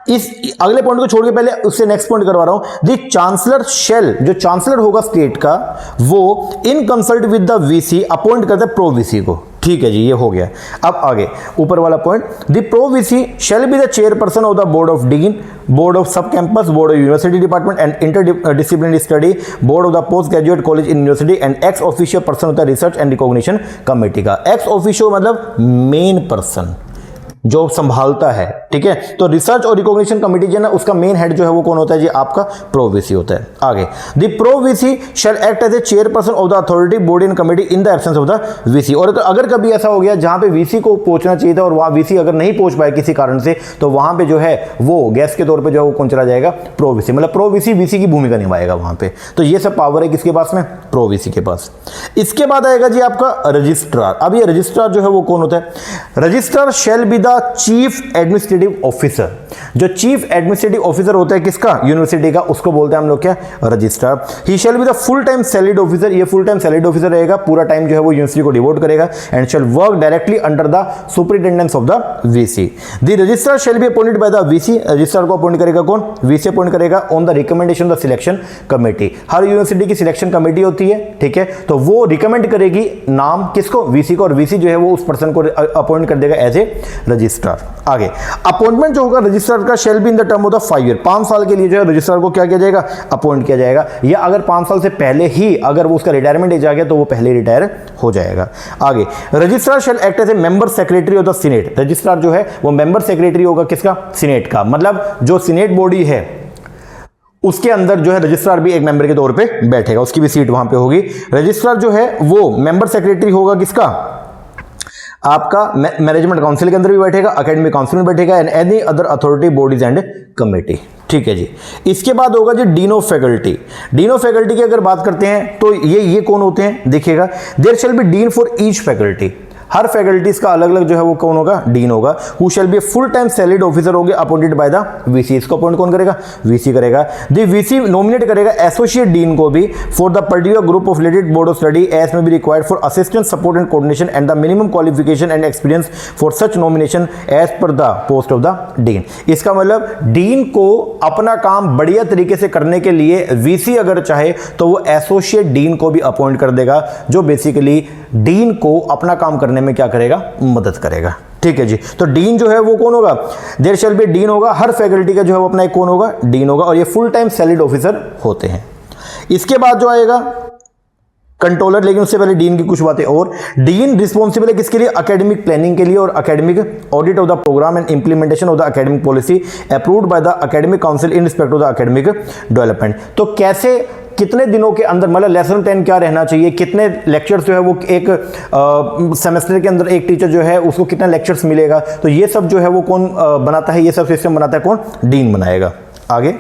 इस अगले पॉइंट को छोड़ के पहले उससे नेक्स्ट पॉइंट करवा रहा हूं। द चांसलर शेल, जो चांसलर होगा स्टेट का, वो in consult with the VC appoint करता है प्रो वीसी को। ठीक है जी, ये हो गया। अब आगे ऊपर वाला point, the pro VC shall be the chairperson of the board of dean, board of sub campus, board of university department and interdisciplinary study, board of the post graduate college in university and ex officio person of the research and recognition committee का। Ex officio मतलब main person जो संभालता है। ठीक है, तो research और recognition committee जो है ना, उसका मेन हेड जो है वो कौन होता है जी, आपका प्रो वीसी होता है। आगे, the pro VC shall act as a chairperson of the authority body and committee in the absence of the VC. और अगर कभी ऐसा हो गया जहां पे वीसी को पहुंचना चाहिए था और वहां वीसी अगर नहीं पहुंच पाए किसी कारण से, तो वहां पे जो है वो गेस्ट के तौर पे जो है वो कौन चला जाएगा, प्रो वीसी, मतलब प्रो वीसी वीसी की भूमिका निभाएगा वहां पे। तो ये सब पावर है किसके पास में, प्रो वीसी के पास। इसके बाद आएगा जी आपका रजिस्ट्रार। अब ये रजिस्ट्रार जो है वो कौन होता है, registrar shell be the chief administrative officer. जो चीफ एडमिनिस्ट्रेटिव ऑफिसर होता है किसका, यूनिवर्सिटी का, उसको बोलते हैं हम लोग क्या, registrar. He shall be the full time salaried officer, ये फुल टाइम सैलरीड ऑफिसर रहेगा, पूरा टाइम जो है वो यूनिवर्सिटी को डिवोट करेगा, and shall work directly under the superintendence of the VC. The registrar shall be appointed by the VC, registrar को appoint करेगा कौन, वीसी अपॉइंट करेगा on the recommendation of the selection committee. Her university की selection committee होती है, ठीक है, तो वो रिकमेंड करेगी नाम किसको, वीसी को, और वीसी जो है वो उस पर्सन को अपॉइंट कर देगा एज ए रजिस्ट्रार। आगे, अपॉइंटमेंट जो होगा रजिस्ट्रार का shall be in the term of the 5 year, 5 साल के लिए जो है रजिस्ट्रार को क्या किया जाएगा, अपॉइंट किया जाएगा, या अगर 5 साल से पहले ही अगर वो उसका रिटायरमेंट एज आ गया तो वो पहले रिटायर हो जाएगा। आगे, registrar shall act as a member secretary of the senate, registrar जो है वो मेंबर सेक्रेटरी होगा किसका, सीनेट का, मतलब जो सीनेट बॉडी है उसके अंदर जो है रजिस्ट्रार भी एक मेंबर के तौर पे बैठेगा, उसकी भी सीट वहां पे होगी। रजिस्ट्रार जो है वो मेंबर सेक्रेटरी होगा किसका, आपका मैनेजमेंट काउंसिल के अंदर भी बैठेगा, एकेडमिक काउंसिल में बैठेगा, and any other authority bodies and committee. ठीक है जी। इसके बाद होगा जी dean of faculty. Dean of faculty की अगर बात करते हैं तो ये कौन होते हैं, देखिएगा, there shall be dean for each faculty, हर फैकल्टीज का अलग अलग जो है वो कौन होगा, डीन होगा। Who shall be full time salaried officer होगा अपॉइंटेड बाय द वीसी, इसको अपॉइंट कौन करेगा, वीसी करेगा। द वीसी नॉमिनेट करेगा एसोसिएट डीन को भी for the particular group of related board of study as may be required for assistant support and coordination and the minimum qualification and experience for such nomination as per the post of the dean. इसका मतलब dean को अपना काम बढ़िया तरीके से करने के लिए वीसी अगर चाहे तो वो एसोसिएट डीन को भी अपॉइंट कर देगा, जो बेसिकली डीन को अपना काम करने में क्या करेगा, मदद करेगा। ठीक है जी। तो डीन जो है वो कौन होगा, देयर शैल बी डीन होगा, हर फैकल्टी का जो है वो अपना एक कौन होगा, डीन होगा, और ये फुल टाइम सैलरीड ऑफिसर होते हैं। इसके बाद जो आएगा कंट्रोलर, लेकिन उससे पहले डीन की कुछ बातें और। डीन रिस्पॉन्सिबल है किसके लिए, एकेडमिक प्लानिंग के लिए और academic audit of the programme and implementation of the academic policy approved by the academic council in respect of the academic development. तो कैसे कितने दिनों के अंदर, मतलब लेसन 10 क्या रहना चाहिए, कितने लेक्चर्स जो है वो एक सेमेस्टर के अंदर एक टीचर जो है उसको कितना लेक्चर्स मिलेगा, तो ये सब जो है वो कौन बनाता है, ये सब सिस्टम बनाता है कौन, डीन बनाएगा। आगे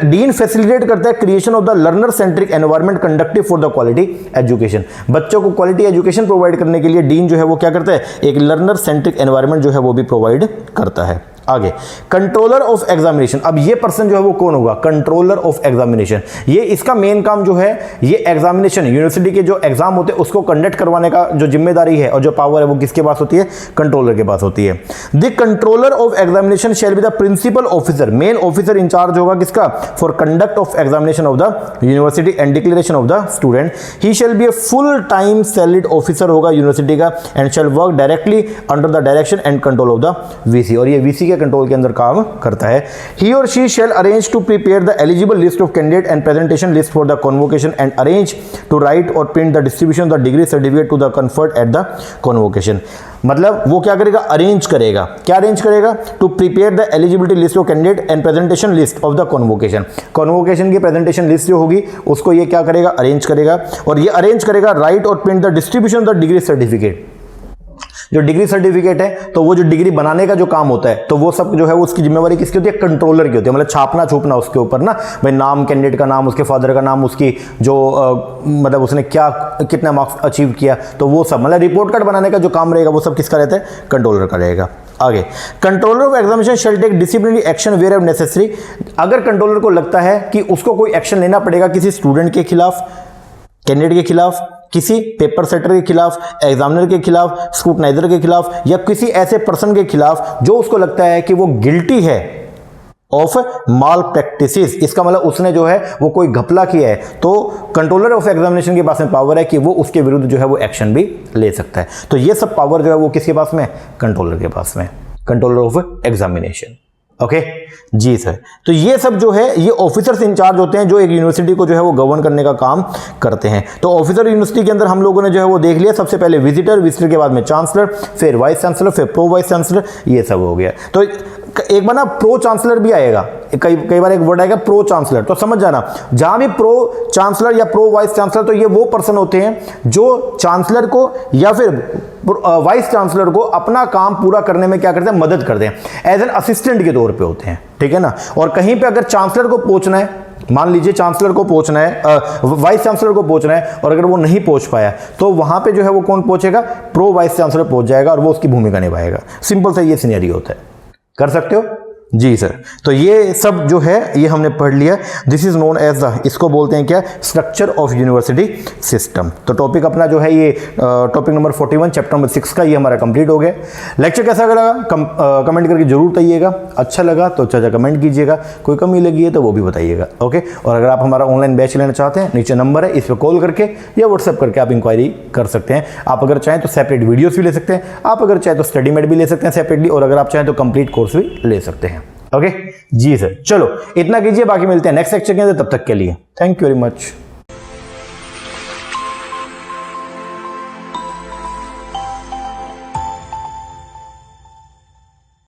डीन फैसिलिटेट करता है creation of the learner centric environment conductive for the quality education. बच्चों को क्वालिटी एजुकेशन प्रोवाइड करने के लिए डीन जो है वो क्या करता है, एक लर्नर सेंट्रिक एनवायरनमेंट जो है वो भी प्रोवाइड करता है। आगे कंट्रोलर ऑफ एग्जामिनेशन, अब ये पर्सन जो है वो कौन होगा, कंट्रोलर ऑफ एग्जामिनेशन। ये इसका मेन काम जो है, ये एग्जामिनेशन यूनिवर्सिटी के जो एग्जाम होते हैं उसको कंडक्ट करवाने का जो जिम्मेदारी है और जो पावर है वो किसके पास होती है, कंट्रोलर के पास होती है। The controller of examination shall be the principal officer, main officer incharge होगा किसका, for conduct of examination of the university and declaration of the student. He shall be a full time salaried officer होगा university का and shall work directly under the direction and control of the VC, और ये VC control के अंदर काम करता है। He or she shall arrange to prepare the eligible list of candidate and presentation list for the convocation and arrange to write or print the distribution of the degree certificate to the conferred at the convocation। मतलब वो क्या करेगा, arrange करेगा, क्या arrange करेगा, to prepare the eligibility list of candidate and presentation list of the convocation. Convocation की presentation list जो होगी उसको ये क्या करेगा, अरेंज करेगा, और ये अरेंज करेगा राइट और print the distribution of the degree certificate. जो डिग्री सर्टिफिकेट है तो वो जो डिग्री बनाने का जो काम होता है तो वो सब जो है उसकी जिम्मेवारी किसकी होती है, कंट्रोलर की होती है। मतलब छापना छूपना उसके ऊपर ना, भाई नाम, कैंडिडेट का नाम, उसके फादर का नाम, उसकी जो मतलब उसने क्या कितना मार्क्स अचीव किया, तो वो सब मतलब रिपोर्ट कार्ड बनाने का जो काम रहेगा वो सब किसका रहता है, कंट्रोलर का रहेगा। आगे controller of examination shall take disciplinary action wherever necessary. अगर कंट्रोलर को लगता है कि उसको कोई एक्शन लेना पड़ेगा किसी स्टूडेंट के खिलाफ, कैंडिडेट के खिलाफ, किसी पेपर सेटर के खिलाफ, एग्जामिनर के खिलाफ, स्क्रूटनाइजर के खिलाफ, या किसी ऐसे पर्सन के खिलाफ जो उसको लगता है कि वो गिल्टी है ऑफ माल प्रैक्टिसेस, इसका मतलब उसने जो है वो कोई घपला किया है, तो कंट्रोलर ऑफ एग्जामिनेशन के पास में पावर है कि वो उसके विरुद्ध जो है वो एक्शन भी ले सकता है। तो ये सब पावर जो है वो किसके पास में, कंट्रोलर के पास में, कंट्रोलर ऑफ एग्जामिनेशन। ओके जी सर, तो ये सब जो है ये ऑफिसर्स इंचार्ज होते हैं जो एक यूनिवर्सिटी को जो है वो गवर्न करने का काम करते हैं। तो ऑफिसर यूनिवर्सिटी के अंदर हम लोगों ने जो है वो देख लिया, सबसे पहले विजिटर, विजिटर के बाद में चांसलर, फिर वाइस चांसलर, फिर प्रो वाइस चांसलर, ये सब हो गया। तो एक बार ना प्रो चांसलर भी आएगा, कई बार एक वर्ड आएगा प्रो चांसलर, तो समझ जाना जहां भी प्रो चांसलर या प्रो वाइस चांसलर, तो ये वो पर्सन होते हैं जो चांसलर को या फिर वाइस चांसलर को अपना काम पूरा करने में क्या करते हैं, मदद करते हैं, एज एन असिस्टेंट के तौर पे होते हैं, ठीक है ना। और कहीं पे अगर चांसलर को पहुंचना है, मान लीजिए चांसलर को पहुंचना है, वाइस चांसलर को पहुंचना है, और अगर वो नहीं पहुंच पाया तो वहां पे जो है वो कौन पहुंचेगा, प्रो वाइस चांसलर पहुंच जाएगा और वो उसकी भूमिका निभाएगा। सिंपल सा ये सिनेरियो होता है, कर सकते हो जी सर। तो ये सब जो है ये हमने पढ़ लिया, this is known as the, इसको बोलते हैं क्या, स्ट्रक्चर ऑफ यूनिवर्सिटी सिस्टम। तो टॉपिक अपना जो है ये टॉपिक नंबर 41 चैप्टर नंबर 6 का ये हमारा कंप्लीट हो गया। लेक्चर कैसा लगा कमेंट करके जरूर बताइएगा, अच्छा लगा तो अच्छा कमेंट कीजिएगा, कोई कमी लगी है तो वो भी बताइएगा। ओके, और अगर आप हमारा ऑनलाइन बैच लेना चाहते हैं, नीचे नंबर है, इस पर कॉल करके या व्हाट्सएप करके आप इंक्वायरी कर सकते हैं। आप अगर चाहें तो सेपरेट वीडियोस भी ले सकते हैं, आप अगर चाहें तो स्टडी मेट भी ले सकते हैं सेपरेटली, और अगर आप चाहें तो कंप्लीट कोर्स भी ले सकते हैं। ओके जी सर, चलो इतना कीजिए, बाकी मिलते हैं नेक्स्ट लेक्चर के अंदर, तब तक के लिए थैंक यू वेरी मच।